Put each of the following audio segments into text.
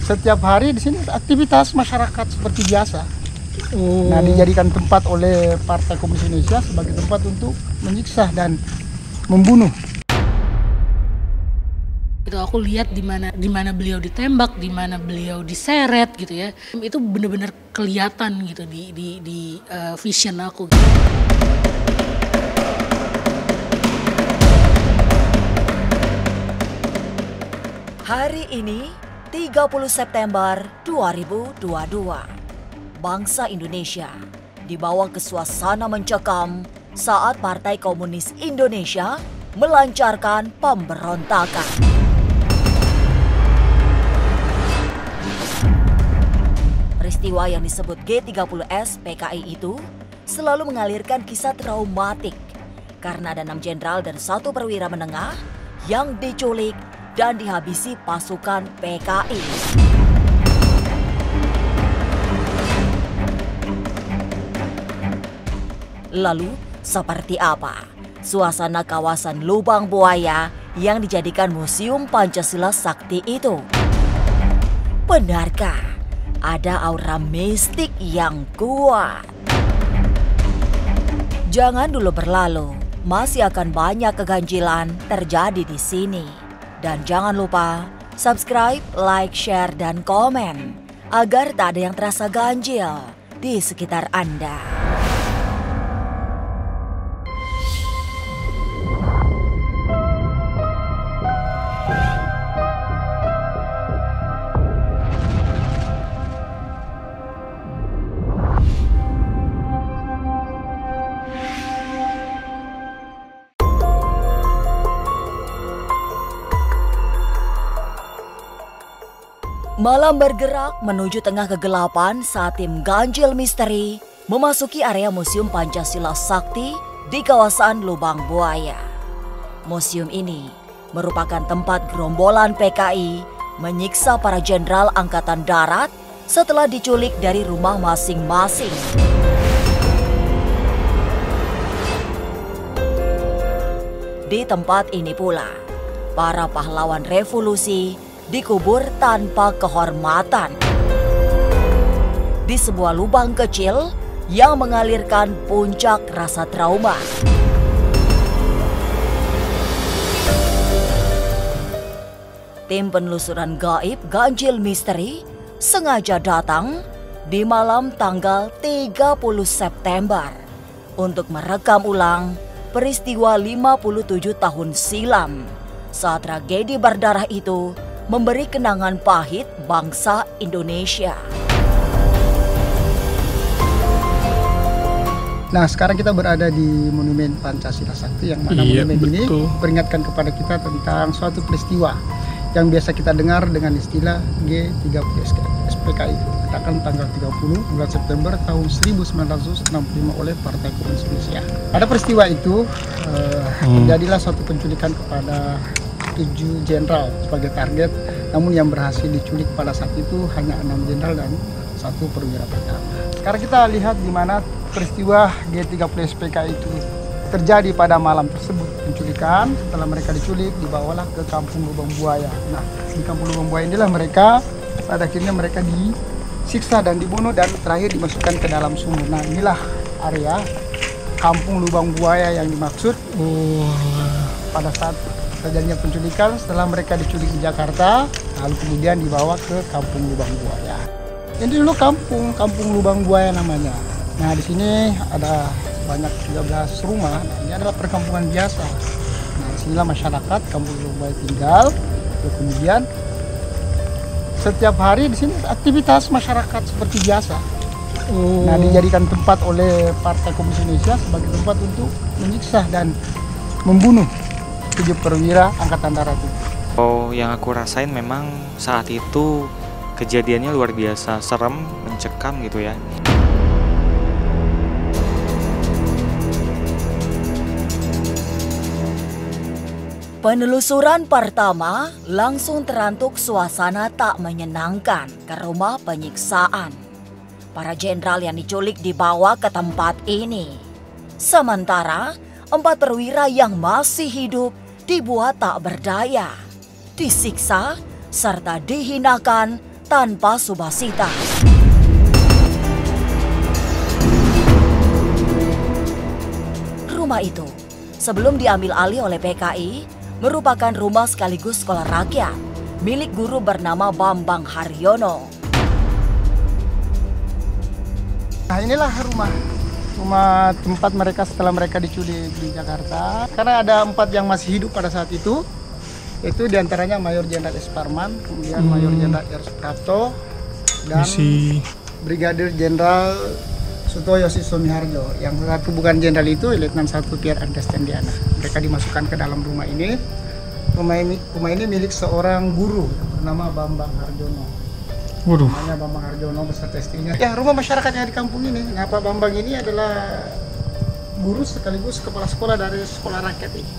setiap hari di sini aktivitas masyarakat seperti biasa. Oh. Nah, dijadikan tempat oleh Partai Komunis Indonesia sebagai tempat untuk menyiksa dan membunuh. Itu aku lihat di mana beliau ditembak, di mana beliau diseret gitu ya. Itu benar-benar kelihatan gitu di vision aku. Gitu. Hari ini 30 September 2022. Bangsa Indonesia dibawa ke suasana mencekam saat Partai Komunis Indonesia melancarkan pemberontakan. Peristiwa yang disebut G30S PKI itu selalu mengalirkan kisah traumatik karena ada 6 jenderal dan 1 perwira menengah yang diculik dan dihabisi pasukan PKI. Lalu, seperti apa suasana kawasan Lubang Buaya yang dijadikan Museum Pancasila Sakti itu? Benarkah ada aura mistik yang kuat? Jangan dulu berlalu, masih akan banyak keganjilan terjadi di sini. Dan jangan lupa subscribe, like, share, dan komen agar tak ada yang terasa ganjil di sekitar Anda. Malam bergerak menuju tengah kegelapan saat tim ganjil misteri memasuki area Museum Pancasila Sakti di kawasan Lubang Buaya. Museum ini merupakan tempat gerombolan PKI menyiksa para jenderal Angkatan Darat setelah diculik dari rumah masing-masing. Di tempat ini pula, para pahlawan revolusi dikubur tanpa kehormatan di sebuah lubang kecil yang mengalirkan puncak rasa trauma. Tim penelusuran gaib ganjil misteri sengaja datang di malam tanggal 30 September untuk merekam ulang peristiwa 57 tahun silam saat tragedi berdarah itu memberi kenangan pahit bangsa Indonesia. Nah, sekarang kita berada di Monumen Pancasila Sakti yang mana monumen ini peringatkan kepada kita tentang suatu peristiwa yang biasa kita dengar dengan istilah G30S PKI, katakan tanggal 30 bulan September tahun 1965 oleh Partai Komunis Indonesia. Pada peristiwa itu terjadilah suatu penculikan kepada 7 jenderal sebagai target, namun yang berhasil diculik pada saat itu hanya 6 jenderal dan 1 perwira pertama. Sekarang kita lihat di mana peristiwa G30S PKI itu terjadi pada malam tersebut. Penculikan, setelah mereka diculik, dibawalah ke Kampung Lubang Buaya. Nah, di Kampung Lubang Buaya inilah mereka, pada akhirnya mereka disiksa dan dibunuh dan terakhir dimasukkan ke dalam sumur. Nah, inilah area Kampung Lubang Buaya yang dimaksud pada saat terjadinya penculikan. Setelah mereka diculik di Jakarta, lalu kemudian dibawa ke Kampung Lubang Buaya. Ini dulu Kampung Lubang Buaya namanya. Nah, di sini ada banyak 13 rumah. Nah, ini adalah perkampungan biasa. Nah, disinilah masyarakat Kampung Lubang Buaya tinggal. Lalu kemudian setiap hari di sini aktivitas masyarakat seperti biasa. Nah, dijadikan tempat oleh Partai Komunis Indonesia sebagai tempat untuk menyiksa dan membunuh 7 perwira Angkatan Darat itu. Oh, yang aku rasain memang saat itu kejadiannya luar biasa serem, mencekam gitu ya. Penelusuran pertama langsung terantuk suasana tak menyenangkan ke rumah penyiksaan. Para jenderal yang diculik dibawa ke tempat ini. Sementara 4 perwira yang masih hidup dibuat tak berdaya, disiksa, serta dihinakan tanpa subasita. Rumah itu sebelum diambil alih oleh PKI merupakan rumah sekaligus sekolah rakyat milik guru bernama Bambang Haryono. Nah, inilah rumah tempat mereka setelah mereka diculik di Jakarta. Karena ada 4 yang masih hidup pada saat itu diantaranya Mayor Jenderal S. Parman, kemudian Mayor Jenderal R. Suprapto, dan Brigadir Jenderal Sutoyo Sumiharjo. Yang satu bukan jenderal itu Letnan 1 Pierre Andestendiana. Mereka dimasukkan ke dalam rumah ini. Rumah ini milik seorang guru bernama Bambang Harjono. Waduh. Namanya Bambang Harjono beserta istrinya. Ya, rumah masyarakat yang di kampung ini. Nah, Pak Bambang ini adalah guru sekaligus kepala sekolah dari sekolah rakyat ini.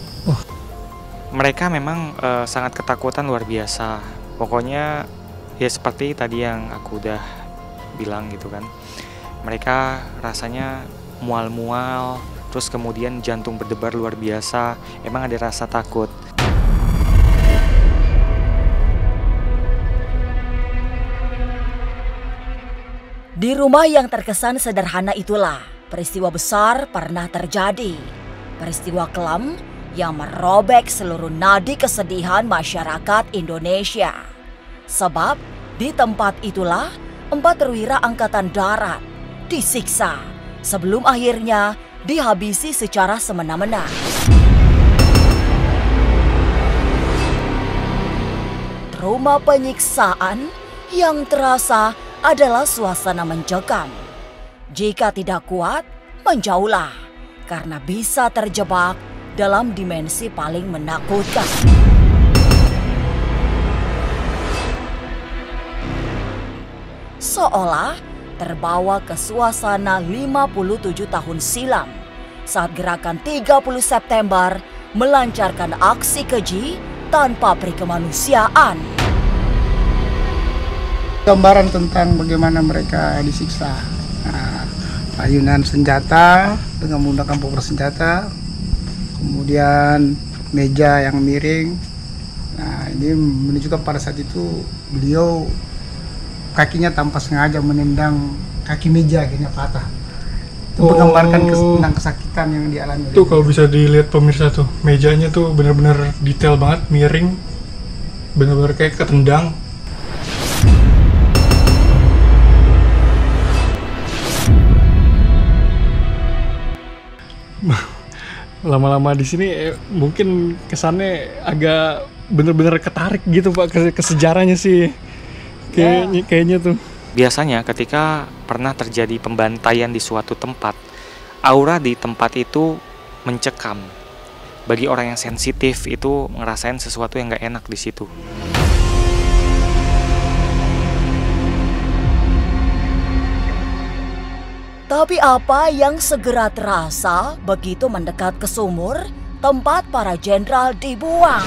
Mereka memang sangat ketakutan luar biasa. Pokoknya ya seperti tadi yang aku udah bilang gitu kan. Mereka rasanya mual-mual, terus kemudian jantung berdebar luar biasa. Emang ada rasa takut. Di rumah yang terkesan sederhana itulah peristiwa besar pernah terjadi. Peristiwa kelam yang merobek seluruh nadi kesedihan masyarakat Indonesia. Sebab di tempat itulah 4 perwira angkatan darat disiksa sebelum akhirnya dihabisi secara semena-mena. Trauma penyiksaan yang terasa adalah suasana mencekam. Jika tidak kuat, menjauhlah karena bisa terjebak dalam dimensi paling menakutkan. Seolah terbawa ke suasana 57 tahun silam saat gerakan 30 September melancarkan aksi keji tanpa perikemanusiaan. Gambaran tentang bagaimana mereka disiksa. Nah, ayunan senjata dengan menggunakan pokok senjata, kemudian meja yang miring. Nah, ini menunjukkan pada saat itu beliau kakinya tanpa sengaja menendang kaki meja, akhirnya patah. Itu menggambarkan tentang kesakitan yang dialami. Tuh kalau bisa dilihat pemirsa tuh, mejanya tuh benar-benar detail banget, miring, benar-benar kayak ketendang. Lama-lama di sini mungkin kesannya agak bener-bener ketarik gitu Pak ke sejarahnya sih. Kayaknya tuh. Biasanya ketika pernah terjadi pembantaian di suatu tempat, aura di tempat itu mencekam. Bagi orang yang sensitif itu ngerasain sesuatu yang gak enak di situ. Tapi apa yang segera terasa begitu mendekat ke sumur tempat para jenderal dibuang?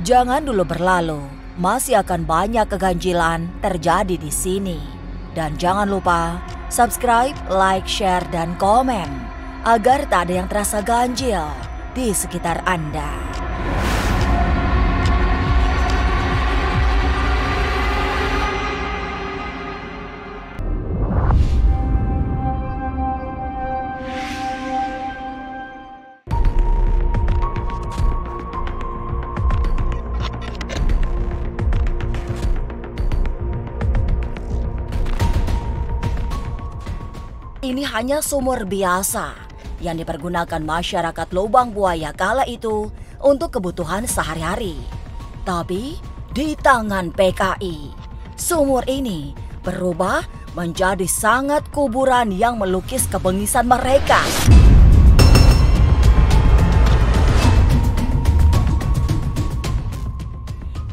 Jangan dulu berlalu, masih akan banyak keganjilan terjadi di sini. Dan jangan lupa subscribe, like, share, dan komen agar tak ada yang terasa ganjil di sekitar Anda. Ini hanya sumur biasa yang dipergunakan masyarakat Lubang Buaya kala itu untuk kebutuhan sehari-hari. Tapi di tangan PKI, sumur ini berubah menjadi sangat kuburan yang melukis kebengisan mereka.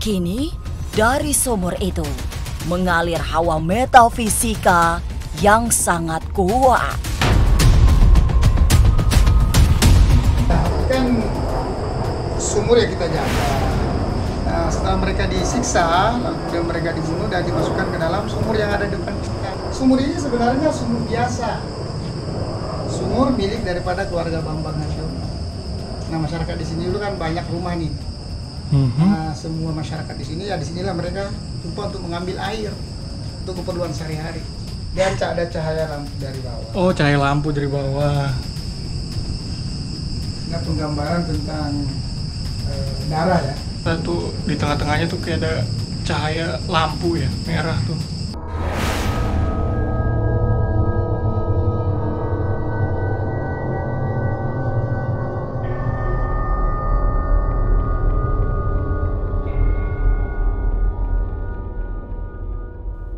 Kini dari sumur itu mengalir hawa metafisika yang sangat kuat. Kan sumur yang kita jaga. Nah, setelah mereka disiksa, lalu kemudian mereka dibunuh dan dimasukkan ke dalam sumur yang ada di depan kita. Sumur ini sebenarnya sumur biasa. Sumur milik daripada keluarga Bambang Harjono. Nah, masyarakat di sini dulu kan banyak rumah nih. Nah, semua masyarakat di sini ya disinilah mereka tumpah untuk mengambil air untuk keperluan sehari-hari. Dan ada cahaya lampu dari bawah. Oh, cahaya lampu dari bawah. Ini penggambaran tentang darah ya. Tuh di tengah-tengahnya tuh kayak ada cahaya lampu ya, merah tuh.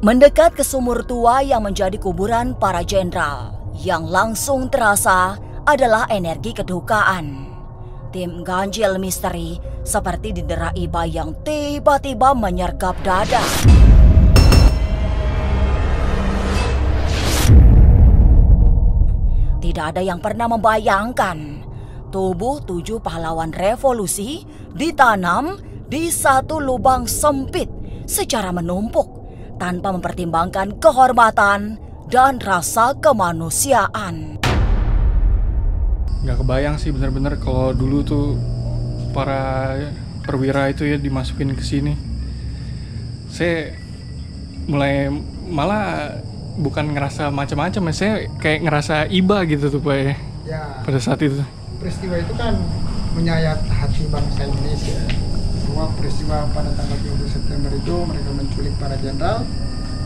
Mendekat ke sumur tua yang menjadi kuburan para jenderal, yang langsung terasa adalah energi kedukaan. Tim Ganjil Misteri seperti didera iba yang tiba-tiba menyergap dada. Tidak ada yang pernah membayangkan tubuh 7 pahlawan revolusi ditanam di satu lubang sempit secara menumpuk, tanpa mempertimbangkan kehormatan dan rasa kemanusiaan. Nggak kebayang sih bener-bener kalau dulu tuh para perwira itu ya dimasukin ke sini. Saya mulai malah bukan ngerasa macam-macam, saya kayak ngerasa iba gitu tuh Pak ya. Pada saat itu. Peristiwa itu kan menyayat hati bangsa Indonesia. Semua peristiwa pada tanggal 30 September itu mereka menculik para jenderal.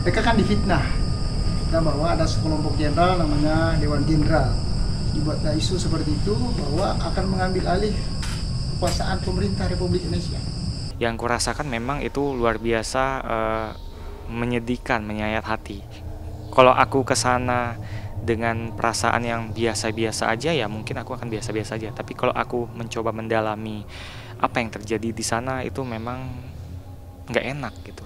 Mereka kan difitnah. Nah, bahwa ada sekelompok jenderal namanya Dewan Jenderal. Dibuatlah isu seperti itu bahwa akan mengambil alih kekuasaan pemerintah Republik Indonesia. Yang kurasakan memang itu luar biasa menyedihkan, menyayat hati. Kalau aku kesana dengan perasaan yang biasa-biasa aja ya mungkin aku akan biasa-biasa aja. Tapi kalau aku mencoba mendalami apa yang terjadi di sana itu memang nggak enak gitu.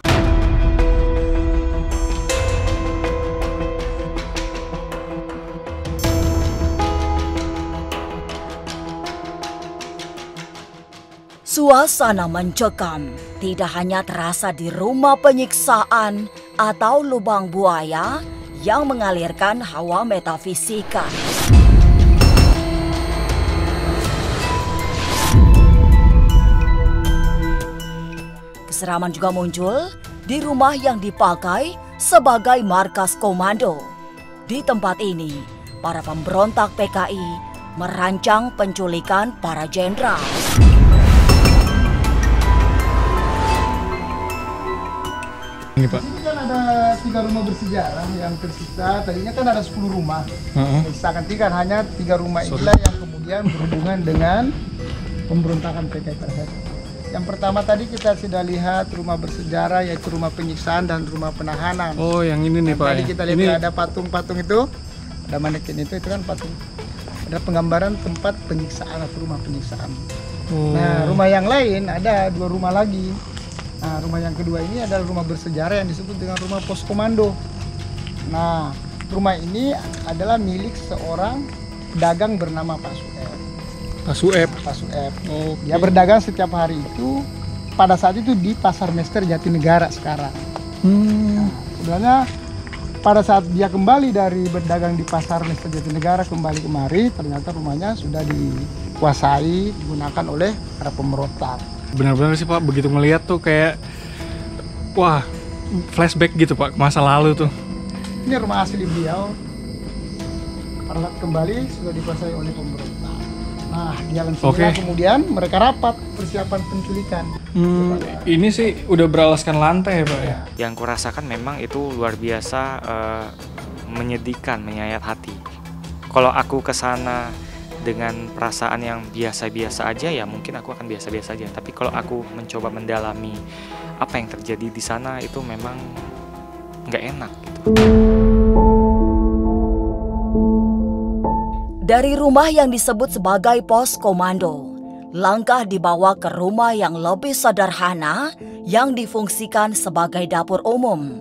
Suasana mencekam tidak hanya terasa di rumah penyiksaan atau lubang buaya yang mengalirkan hawa metafisika. Keseraman juga muncul di rumah yang dipakai sebagai markas komando. Di tempat ini, para pemberontak PKI merancang penculikan para jenderal. Ini Pak. Ini kan ada 3 rumah bersejarah yang tersisa. Tadinya kan ada 10 rumah. Misalkan hanya 3 rumah inilah yang kemudian berhubungan dengan pemberontakan PKI pada saat itu. Yang pertama tadi kita sudah lihat rumah bersejarah, yaitu rumah penyiksaan dan rumah penahanan. Oh, yang ini nih Pak. Tadi kita lihat ini ada patung-patung itu, ada manekin itu kan patung. Ada penggambaran tempat penyiksaan atau rumah penyiksaan. Nah, rumah yang lain ada 2 rumah lagi. Nah, rumah yang kedua ini adalah rumah bersejarah yang disebut dengan rumah pos komando. Nah, rumah ini adalah milik seorang pedagang bernama Pak Sueb. Pak Sueb. Pak Sueb. Okay. Dia berdagang setiap hari itu pada saat itu di Pasar Mester Jatinegara sekarang. Nah, sebenarnya pada saat dia kembali dari berdagang di Pasar Mester Jatinegara kembali kemari, ternyata rumahnya sudah dikuasai, digunakan oleh para pemberontak. Benar-benar sih Pak, begitu ngelihat tuh kayak wah, flashback gitu Pak ke masa lalu tuh. Ini rumah asli beliau. Pada saat kembali sudah dikuasai oleh pemberontak. Nah, di jalan sini kemudian mereka rapat persiapan penculikan. Ini sih udah beralaskan lantai ya Pak ya. Yang kurasakan memang itu luar biasa menyedihkan, menyayat hati. Kalau aku kesana dengan perasaan yang biasa-biasa aja ya mungkin aku akan biasa-biasa aja. Tapi kalau aku mencoba mendalami apa yang terjadi di sana itu memang nggak enak gitu. Dari rumah yang disebut sebagai pos komando, langkah dibawa ke rumah yang lebih sederhana yang difungsikan sebagai dapur umum.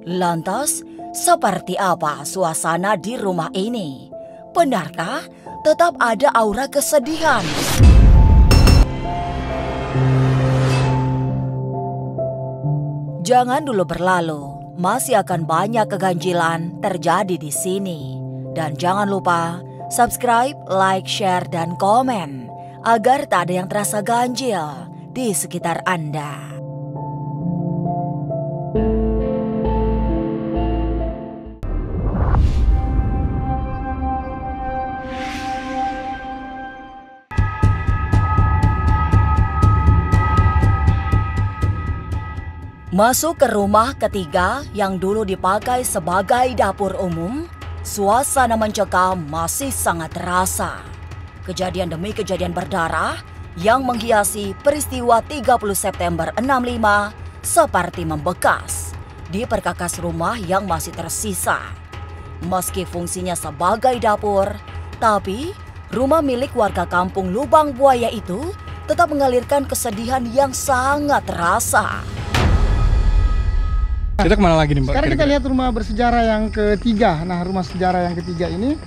Lantas, seperti apa suasana di rumah ini? Benarkah tetap ada aura kesedihan? Jangan dulu berlalu, masih akan banyak keganjilan terjadi di sini. Dan jangan lupa subscribe, like, share, dan komen agar tak ada yang terasa ganjil di sekitar Anda. Masuk ke rumah ketiga yang dulu dipakai sebagai dapur umum, suasana mencekam masih sangat terasa. Kejadian demi kejadian berdarah yang menghiasi peristiwa 30 September 65 seperti membekas di perkakas rumah yang masih tersisa. Meski fungsinya sebagai dapur, tapi rumah milik warga kampung Lubang Buaya itu tetap mengalirkan kesedihan yang sangat terasa. Kita kemana lagi nih, Mbak? Sekarang kita lihat rumah bersejarah yang ketiga. Nah, rumah sejarah yang ketiga ini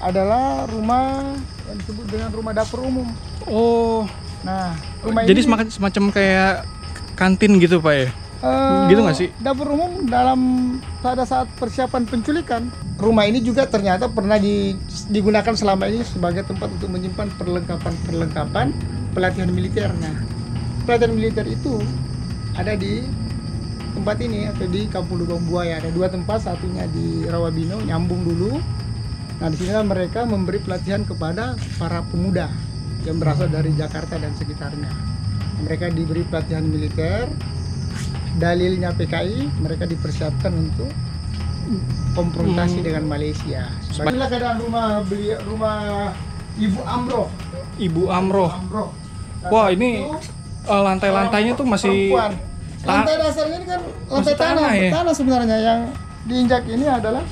adalah rumah yang disebut dengan rumah dapur umum. Oh, Nah, rumah jadi ini semacam kayak kantin gitu, Pak ya? Gitu nggak sih? Dapur umum pada saat persiapan penculikan. Rumah ini juga ternyata pernah digunakan selama ini sebagai tempat untuk menyimpan perlengkapan pelatihan militer. Nah, pelatihan militer itu ada di tempat ini atau di Kampung Lubang Buaya. Ada dua tempat, satunya di Rawabino, nyambung dulu. Nah, di sini mereka memberi pelatihan kepada para pemuda yang berasal dari Jakarta dan sekitarnya. Mereka diberi pelatihan militer, dalilnya PKI, mereka dipersiapkan untuk konfrontasi dengan Malaysia. Inilah keadaan rumah Ibu Amroh. Ibu Amroh. Wah, ini lantai-lantainya tuh masih perempuan. Lantai dasarnya ini kan lantai tanah, ya? Tanah sebenarnya yang diinjak ini adalah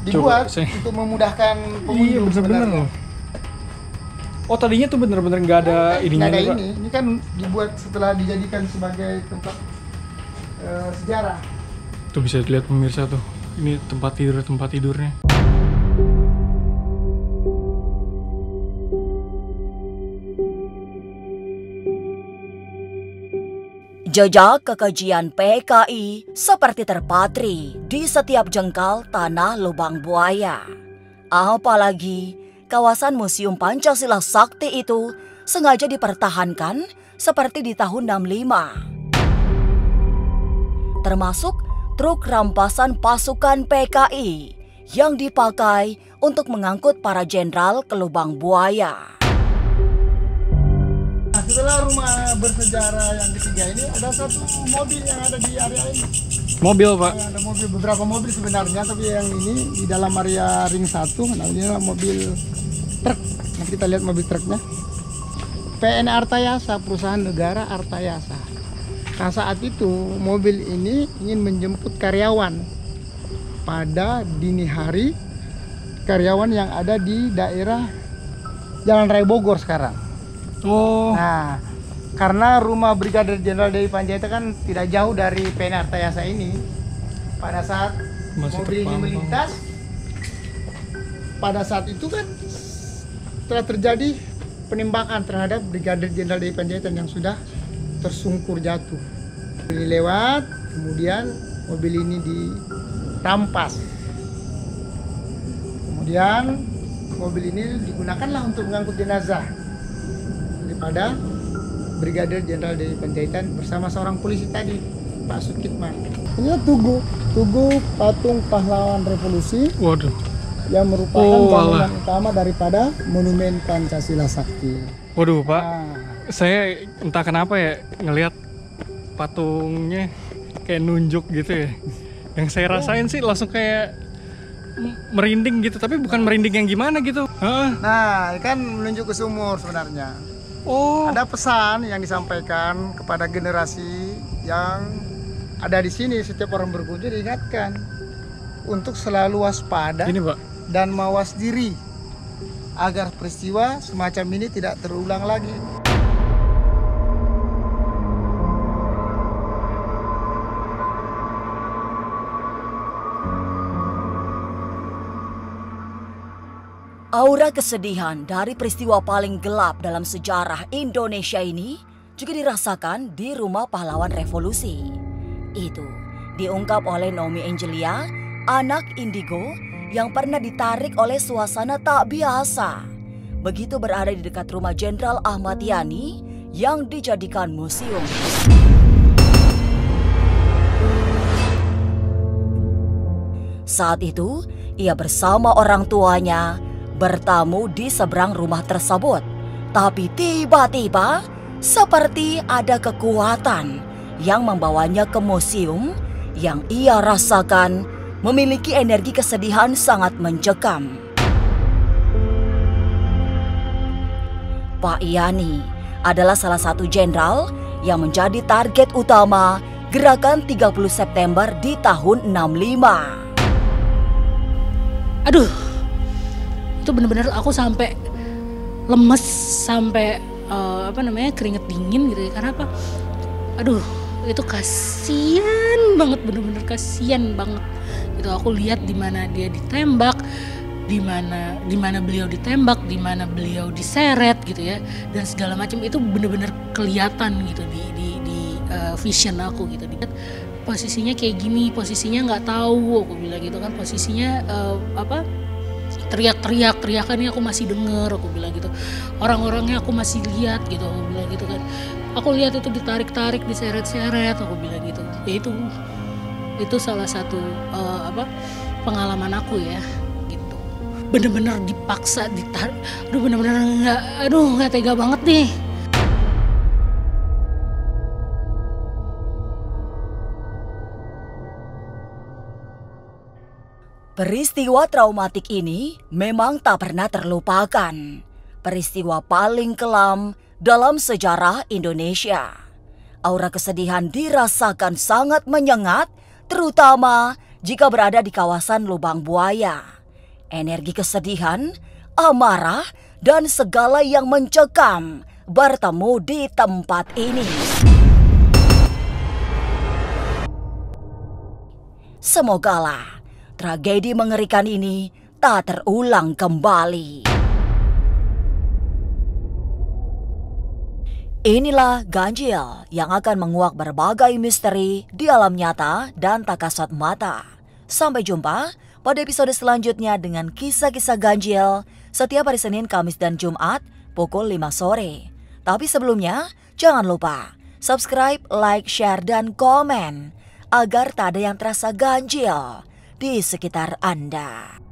dibuat untuk memudahkan pengunjung. Iya, bener-bener loh. Oh, tadinya tuh bener-bener nggak ada ininya, nggak ada Pak? ini kan dibuat setelah dijadikan sebagai tempat sejarah. Tuh bisa dilihat pemirsa tuh, ini tempat tidurnya. Jejak kekejian PKI seperti terpatri di setiap jengkal tanah Lubang Buaya. Apalagi kawasan Museum Pancasila Sakti itu sengaja dipertahankan seperti di tahun 65. Termasuk truk rampasan pasukan PKI yang dipakai untuk mengangkut para jenderal ke Lubang Buaya. Setelah rumah bersejarah yang ketiga ini, ada satu mobil yang ada di area ini. Mobil, Pak? Ada beberapa mobil sebenarnya, tapi yang ini di dalam area ring 1. Nah, ini adalah mobil truk. Nanti kita lihat mobil truknya. PN Artayasa, perusahaan negara Artayasa. Nah, saat itu mobil ini ingin menjemput karyawan pada dini hari, karyawan yang ada di daerah Jalan Raya Bogor sekarang. Oh. Nah, karena rumah Brigadir Jenderal Dewi Panjaitan kan tidak jauh dari PN Artayasa ini. Pada saat mobil ini melintas, pada saat itu kan telah terjadi penembakan terhadap Brigadir Jenderal Dewi Panjaitan yang sudah tersungkur jatuh. Ini lewat, kemudian mobil ini dirampas. Kemudian mobil ini digunakanlah untuk mengangkut jenazah daripada Brigadir Jenderal Dewi Panjaitan bersama seorang polisi tadi, Pak Sukitman. Ini Tugu patung pahlawan revolusi. Waduh. Yang merupakan bangunan utama daripada Monumen Pancasila Sakti. Waduh, Pak. Nah, Saya entah kenapa ya ngelihat patungnya kayak nunjuk gitu ya. Yang saya rasain sih langsung kayak merinding gitu, tapi bukan merinding yang gimana gitu. nah, kan menunjuk ke sumur sebenarnya. Oh. Ada pesan yang disampaikan kepada generasi yang ada di sini. Setiap orang berkunjung diingatkan untuk selalu waspada Ini, Pak. dan mawas diri agar peristiwa semacam ini tidak terulang lagi. Aura kesedihan dari peristiwa paling gelap dalam sejarah Indonesia ini juga dirasakan di Rumah Pahlawan Revolusi. Itu diungkap oleh Naomi Angelia, anak indigo yang pernah ditarik oleh suasana tak biasa. Begitu berada di dekat rumah Jenderal Ahmad Yani yang dijadikan museum. Saat itu, ia bersama orang tuanya bertamu di seberang rumah tersebut. Tapi tiba-tiba seperti ada kekuatan yang membawanya ke museum yang ia rasakan memiliki energi kesedihan sangat mencekam. Pak Yani adalah salah satu jenderal yang menjadi target utama gerakan 30 September di tahun 65. Aduh, itu bener-bener aku sampai lemes, sampai keringet dingin gitu ya. Karena apa? Aduh, itu kasihan banget, bener-bener kasihan banget. Itu aku lihat di mana dia ditembak, di mana beliau ditembak, di mana beliau diseret gitu ya, dan segala macam itu bener-bener kelihatan gitu di vision aku gitu. Posisinya kayak gini, posisinya nggak tahu, aku bilang gitu kan, posisinya teriakannya aku masih dengar, aku bilang gitu, orang-orangnya aku masih lihat gitu, aku bilang gitu kan, aku lihat itu ditarik-tarik, diseret-seret, aku bilang gitu. Ya itu salah satu pengalaman aku ya gitu, bener-bener dipaksa ditarik, bener-bener nggak tega banget nih. Peristiwa traumatik ini memang tak pernah terlupakan. Peristiwa paling kelam dalam sejarah Indonesia. Aura kesedihan dirasakan sangat menyengat, terutama jika berada di kawasan Lubang Buaya. Energi kesedihan, amarah, dan segala yang mencekam bertemu di tempat ini. Semogalah tragedi mengerikan ini tak terulang kembali. Inilah Ganjil yang akan menguak berbagai misteri di alam nyata dan tak kasat mata. Sampai jumpa pada episode selanjutnya dengan kisah-kisah ganjil setiap hari Senin, Kamis, dan Jumat pukul 5 sore. Tapi sebelumnya, jangan lupa subscribe, like, share, dan komen agar tak ada yang terasa ganjil di sekitar Anda.